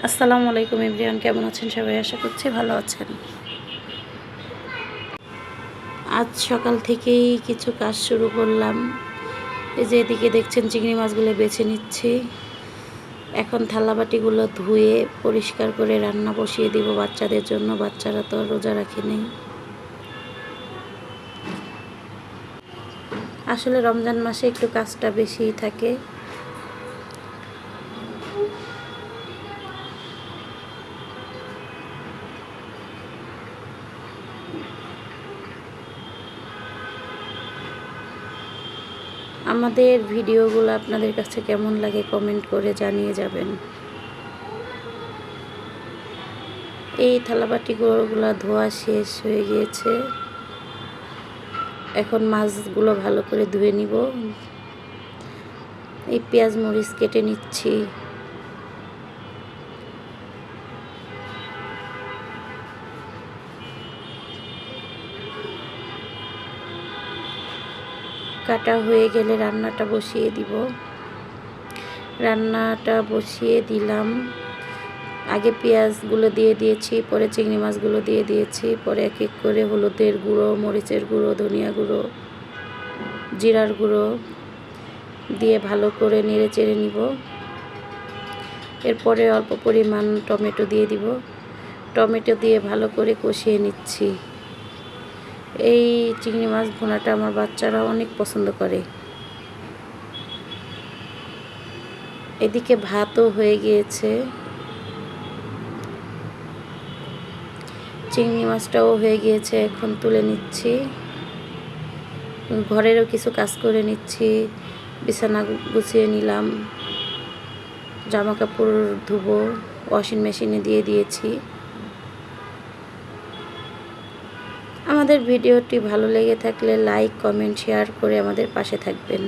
আসসালামু আলাইকুম এভরিওয়ান, কেমন আছেন সবাই? আশা করছি ভালো আছেন। আজ সকাল থেকেই কিছু কাজ শুরু করলাম। এই যে এদিকে দেখছেন চিংড়ি মাছগুলো বেছে নিচ্ছি। এখন থালাবাটিগুলো ধুয়ে পরিষ্কার করে রান্না বসিয়ে দিব বাচ্চাদের জন্য। বাচ্চারা তো রোজা রাখে নেই। আসলে রমজান মাসে একটু কাজটা বেশিই থাকে। আমাদের ভিডিওগুলো আপনাদের কাছে কেমন লাগে কমেন্ট করে জানিয়ে যাবেন। এই থালাবাটিগুলো ধোয়া শেষ হয়ে গিয়েছে। এখন মাছগুলো ভালো করে ধুয়ে নিব। এই পেঁয়াজ মরিচ কেটে নিচ্ছি। কাটা হয়ে গেলে রান্নাটা বসিয়ে দিব। রান্নাটা বসিয়ে দিলাম। আগে পেঁয়াজগুলো দিয়ে দিয়েছি, পরে চিংড়ি মাছগুলো দিয়ে দিয়েছি, পরে এক এক করে হলুদের গুঁড়ো, মরিচের গুঁড়ো, ধনিয়া গুঁড়ো, জিরার গুঁড়ো দিয়ে ভালো করে নেড়ে চেড়ে নিব। এরপরে অল্প পরিমাণ টমেটো দিয়ে দিব। টমেটো দিয়ে ভালো করে কষিয়ে নিচ্ছি। এই চিংড়ি মাছ ভুনাটা আমার বাচ্চারা অনেক পছন্দ করে। এদিকে ভাতও হয়ে গিয়েছে, চিংড়ি মাছটাও হয়ে গিয়েছে। এখন তুলে নিচ্ছি। ঘরেরও কিছু কাজ করে নিচ্ছি। বিছানা গুছিয়ে নিলাম, জামা কাপড় ধুবো, ওয়াশিং মেশিনে দিয়ে দিয়েছি। আমাদের ভিডিওটি ভালো লেগে থাকলে লাইক, কমেন্ট, শেয়ার করে আমাদের পাশে থাকবেন।